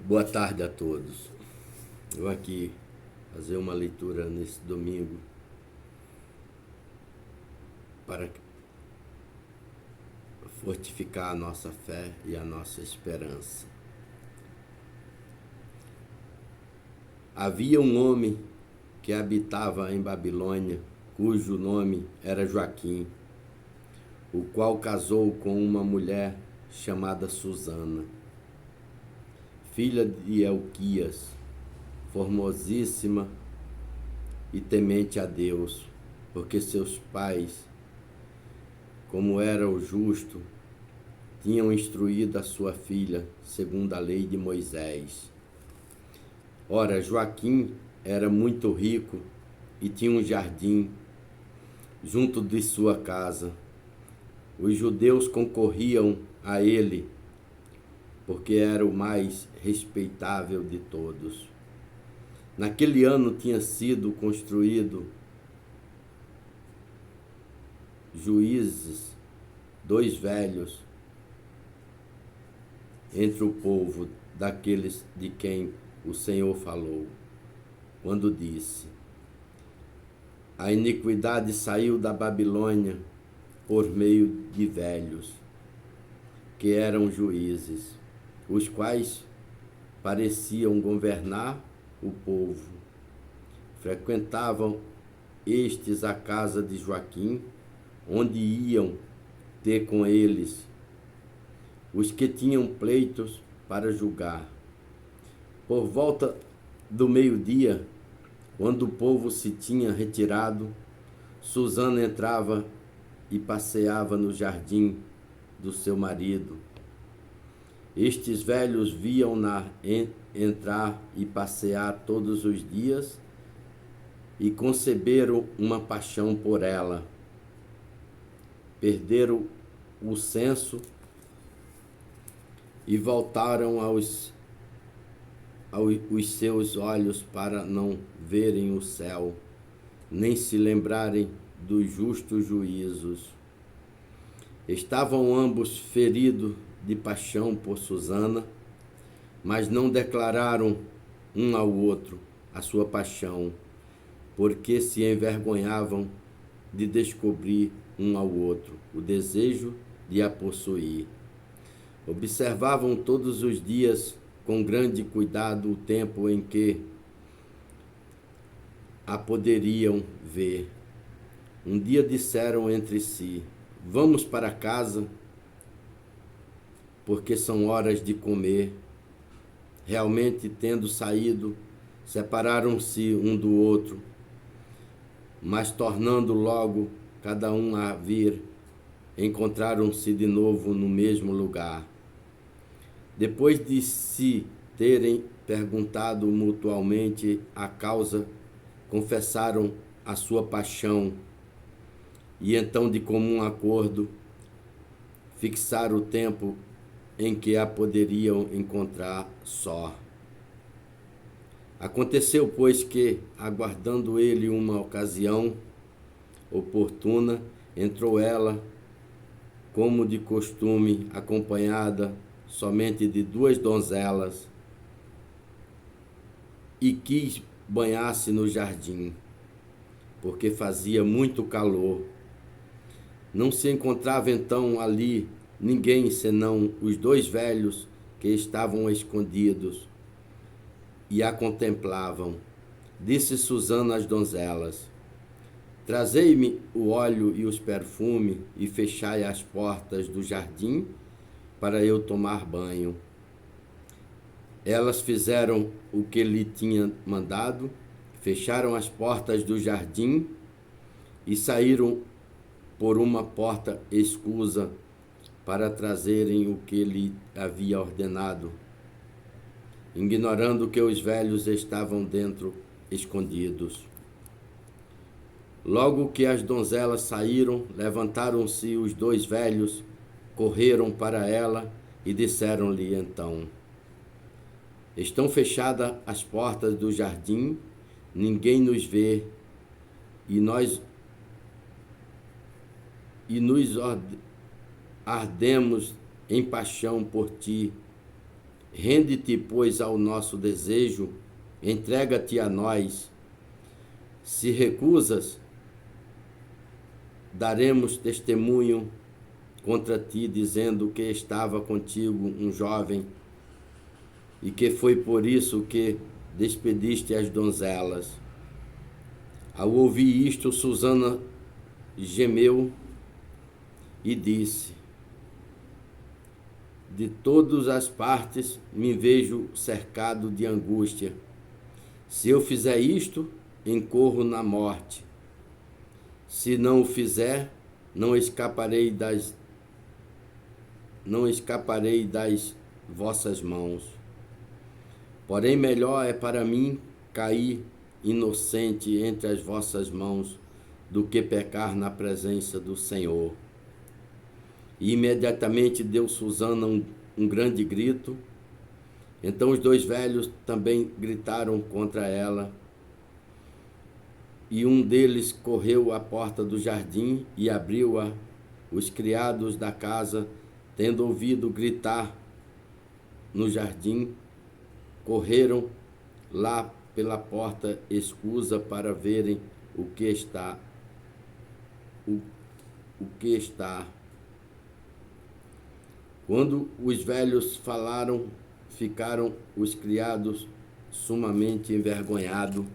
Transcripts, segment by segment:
Boa tarde a todos. Eu aqui fazer uma leitura nesse domingo para fortificar a nossa fé e a nossa esperança. Havia um homem que habitava em Babilônia, cujo nome era Joaquim, o qual casou com uma mulher chamada Susana, filha de Elquias, formosíssima e temente a Deus, porque seus pais, como era o justo, tinham instruído a sua filha segundo a lei de Moisés. Ora, Joaquim era muito rico e tinha um jardim junto de sua casa. Os judeus concorriam a ele, porque era o mais respeitável de todos. Naquele ano tinha sido construído juízes, dois velhos, entre o povo daqueles de quem o Senhor falou, quando disse: a iniquidade saiu da Babilônia por meio de velhos, que eram juízes, os quais pareciam governar o povo. Frequentavam estes a casa de Joaquim, onde iam ter com eles os que tinham pleitos para julgar. Por volta do meio-dia, quando o povo se tinha retirado, Susana entrava e passeava no jardim do seu marido. Estes velhos viam-na entrar e passear todos os dias e conceberam uma paixão por ela. Perderam o senso e voltaram os seus olhos para não verem o céu, nem se lembrarem dos justos juízos. Estavam ambos feridos de paixão por Susana, mas não declararam um ao outro a sua paixão, porque se envergonhavam de descobrir um ao outro o desejo de a possuir. Observavam todos os dias com grande cuidado o tempo em que a poderiam ver. Um dia disseram entre si: vamos para casa, porque são horas de comer. Realmente, tendo saído, separaram-se um do outro, mas tornando logo cada um a vir, encontraram-se de novo no mesmo lugar. Depois de se terem perguntado mutuamente a causa, confessaram a sua paixão e então, de comum acordo, fixaram o tempo em que a poderiam encontrar só. Aconteceu, pois, que, aguardando ele uma ocasião oportuna, entrou ela, como de costume, acompanhada somente de duas donzelas, e quis banhar-se no jardim, porque fazia muito calor. Não se encontrava então ali ninguém senão os dois velhos que estavam escondidos e a contemplavam. Disse Susana às donzelas: trazei-me o óleo e os perfumes e fechai as portas do jardim para eu tomar banho. Elas fizeram o que lhe tinha mandado, fecharam as portas do jardim e saíram por uma porta escusa para trazerem o que lhe havia ordenado, ignorando que os velhos estavam dentro, escondidos. Logo que as donzelas saíram, levantaram-se os dois velhos, correram para ela e disseram-lhe então: estão fechadas as portas do jardim, ninguém nos vê, e nos ardemos em paixão por ti. Rende-te, pois, ao nosso desejo, entrega-te a nós. Se recusas, daremos testemunho contra ti, dizendo que estava contigo um jovem e que foi por isso que despediste as donzelas. Ao ouvir isto, Susana gemeu e disse: de todas as partes me vejo cercado de angústia. Se eu fizer isto, incorro na morte. Se não o fizer, não escaparei das vossas mãos. Porém, melhor é para mim cair inocente entre as vossas mãos do que pecar na presença do Senhor. E imediatamente deu Susana um grande grito. Então os dois velhos também gritaram contra ela. E um deles correu à porta do jardim e abriu-a. Os criados da casa, tendo ouvido gritar no jardim, correram lá pela porta escusa para verem o que está. Quando os velhos falaram, ficaram os criados sumamente envergonhados,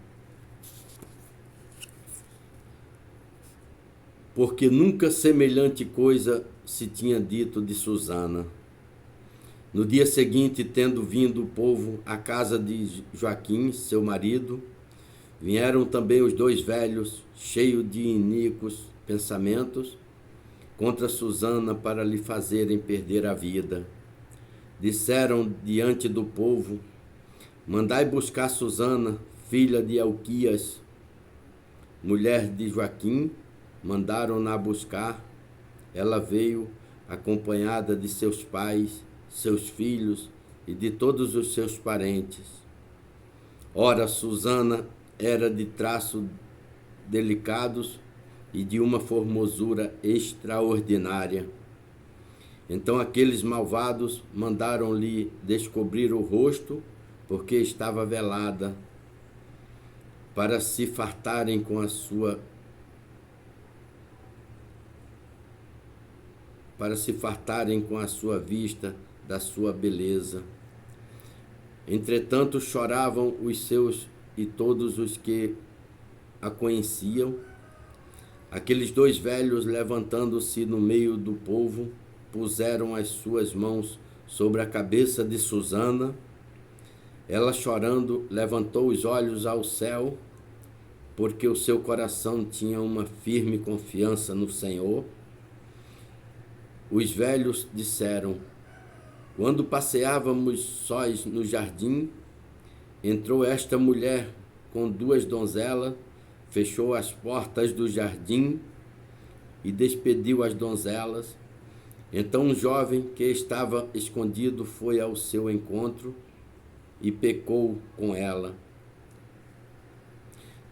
porque nunca semelhante coisa se tinha dito de Susana. No dia seguinte, tendo vindo o povo à casa de Joaquim, seu marido, vieram também os dois velhos, cheios de iníquos pensamentos, contra Susana para lhe fazerem perder a vida. Disseram diante do povo: mandai buscar Susana, filha de Elquias, mulher de Joaquim. Mandaram-na buscar. Ela veio acompanhada de seus pais, seus filhos e de todos os seus parentes. Ora, Susana era de traços delicados e de uma formosura extraordinária. Então aqueles malvados mandaram-lhe descobrir o rosto, porque estava velada, para se fartarem com a sua vista da sua beleza. Entretanto choravam os seus e todos os que a conheciam. Aqueles dois velhos, levantando-se no meio do povo, puseram as suas mãos sobre a cabeça de Susana. Ela, chorando, levantou os olhos ao céu, porque o seu coração tinha uma firme confiança no Senhor. Os velhos disseram: quando passeávamos sós no jardim, entrou esta mulher com duas donzelas, fechou as portas do jardim e despediu as donzelas. Então um jovem que estava escondido foi ao seu encontro e pecou com ela.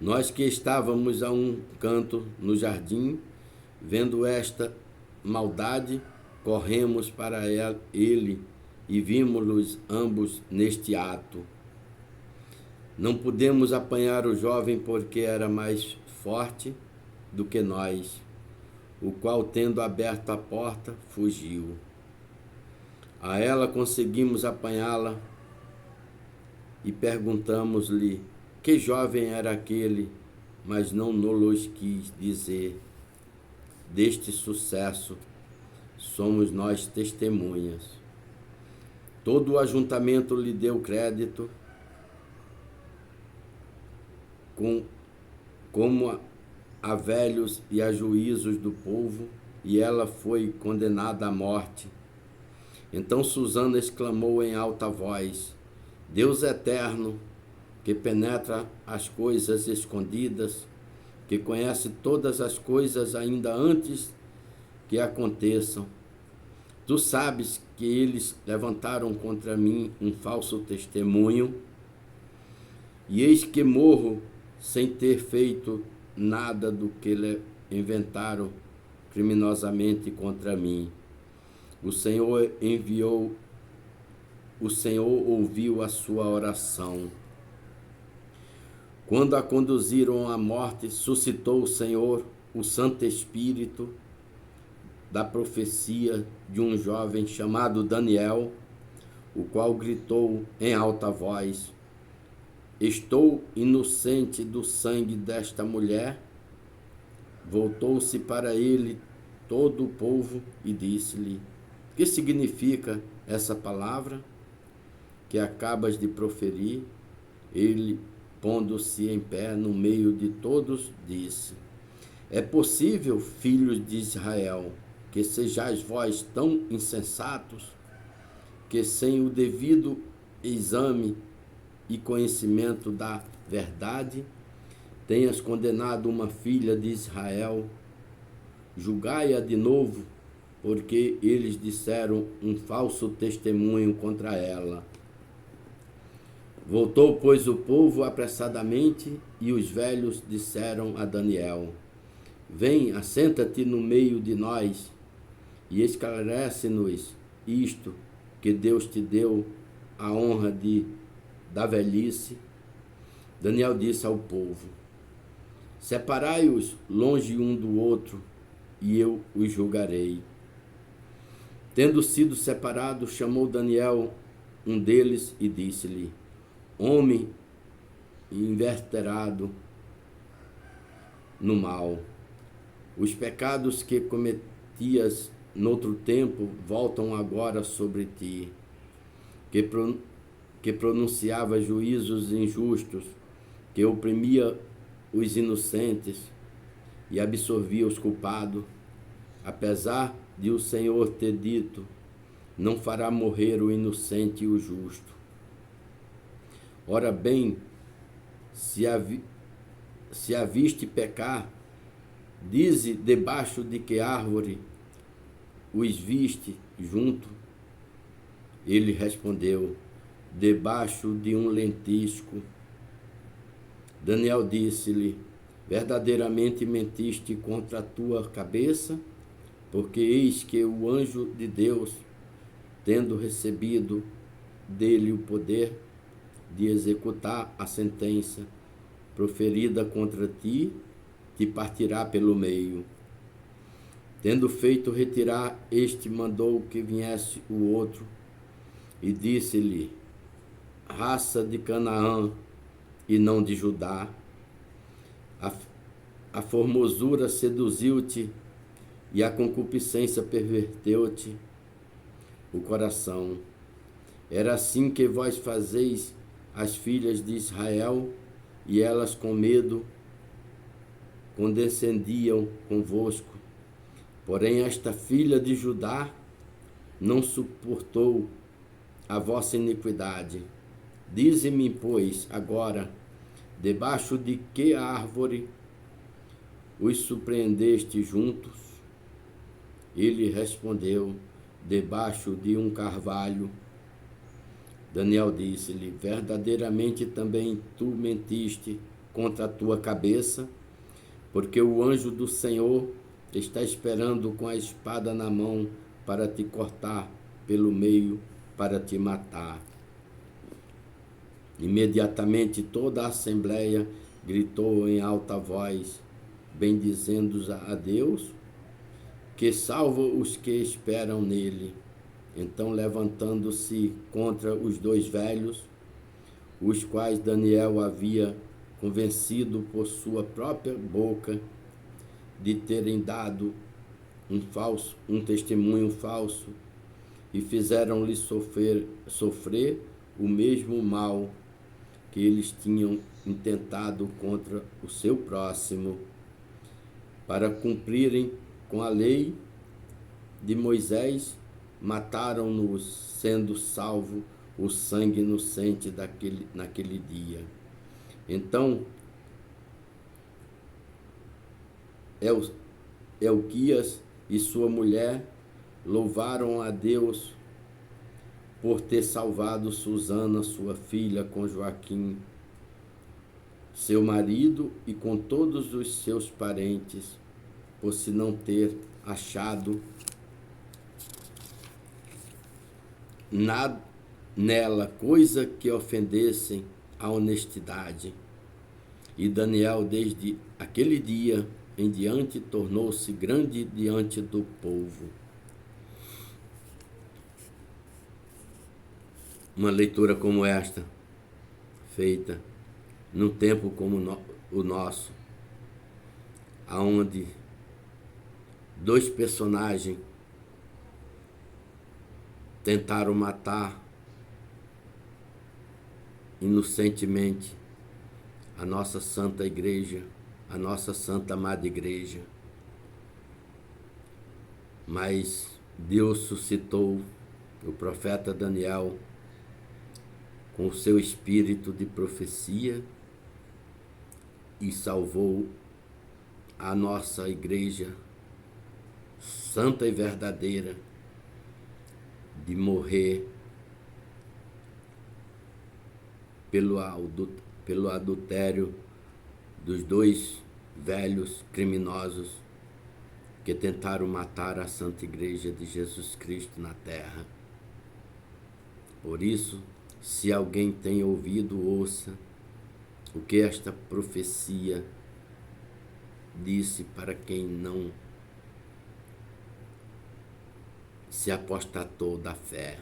Nós que estávamos a um canto no jardim, vendo esta maldade, corremos para ele e vimos-los ambos neste ato. Não pudemos apanhar o jovem porque era mais forte do que nós, o qual, tendo aberto a porta, fugiu. A ela conseguimos apanhá-la e perguntamos-lhe que jovem era aquele, mas não nos quis dizer. Deste sucesso somos nós testemunhas. Todo o ajuntamento lhe deu crédito, como a velhos e a juízos do povo, e ela foi condenada à morte. Então Susana exclamou em alta voz: Deus eterno, que penetra as coisas escondidas, que conhece todas as coisas ainda antes que aconteçam. Tu sabes que eles levantaram contra mim um falso testemunho, e eis que morro sem ter feito nada do que inventaram criminosamente contra mim. O Senhor enviou o Senhor ouviu a sua oração. Quando a conduziram à morte, suscitou o Senhor o Santo Espírito da profecia de um jovem chamado Daniel, o qual gritou em alta voz: Estou inocente do sangue desta mulher. Voltou-se para ele todo o povo e disse-lhe: Que significa essa palavra que acabas de proferir? Ele, pondo-se em pé no meio de todos, disse: É possível, filhos de Israel, que sejais vós tão insensatos, que sem o devido exame e conhecimento da verdade, tenhas condenado uma filha de Israel? Julgai-a de novo, porque eles disseram um falso testemunho contra ela. Voltou, pois, o povo apressadamente, e os velhos disseram a Daniel: Vem, assenta-te no meio de nós, e esclarece-nos isto, que Deus te deu a honra da velhice. Daniel disse ao povo: Separai-os longe um do outro, e eu os julgarei. Tendo sido separado, chamou Daniel um deles e disse-lhe: Homem inveterado no mal, os pecados que cometias noutro tempo voltam agora sobre ti, que pronunciava juízos injustos, que oprimia os inocentes e absorvia os culpados, apesar de o Senhor ter dito: Não fará morrer o inocente e o justo. Ora bem, se a viste pecar, dize debaixo de que árvore os viste junto? Ele respondeu: Debaixo de um lentisco. Daniel disse-lhe: Verdadeiramente mentiste contra a tua cabeça, porque eis que o anjo de Deus, tendo recebido dele o poder de executar a sentença proferida contra ti, te partirá pelo meio. Tendo feito retirar este, mandou que viesse o outro, e disse-lhe: Raça de Canaã, e não de Judá, a formosura seduziu-te, e a concupiscência perverteu-te o coração. Era assim que vós fazeis as filhas de Israel, e elas com medo condescendiam convosco. Porém esta filha de Judá não suportou a vossa iniquidade. Dize-me, pois, agora, debaixo de que árvore os surpreendeste juntos? Ele respondeu: Debaixo de um carvalho. Daniel disse-lhe: Verdadeiramente também tu mentiste contra a tua cabeça, porque o anjo do Senhor está esperando com a espada na mão para te cortar pelo meio, para te matar. Imediatamente toda a assembleia gritou em alta voz, bendizendo a Deus, que salva os que esperam nele. Então, levantando-se contra os dois velhos, os quais Daniel havia convencido por sua própria boca de terem dado um testemunho falso, e fizeram-lhe sofrer o mesmo mal que eles tinham intentado contra o seu próximo, para cumprirem com a lei de Moisés, mataram-nos, sendo salvo o sangue inocente naquele dia. Então, Elquias e sua mulher louvaram a Deus por ter salvado Susana, sua filha, com Joaquim, seu marido, e com todos os seus parentes, por se não ter achado nela coisa que ofendessem a honestidade. E Daniel, desde aquele dia em diante, tornou-se grande diante do povo. Uma leitura como esta, feita num tempo como o nosso, aonde dois personagens tentaram matar inocentemente a nossa santa igreja, a nossa santa amada igreja. Mas Deus suscitou o profeta Daniel com o seu espírito de profecia e salvou a nossa igreja santa e verdadeira de morrer pelo adultério dos dois velhos criminosos que tentaram matar a Santa Igreja de Jesus Cristo na terra. Por isso, se alguém tem ouvido, ouça o que esta profecia disse para quem não se apostatou da fé.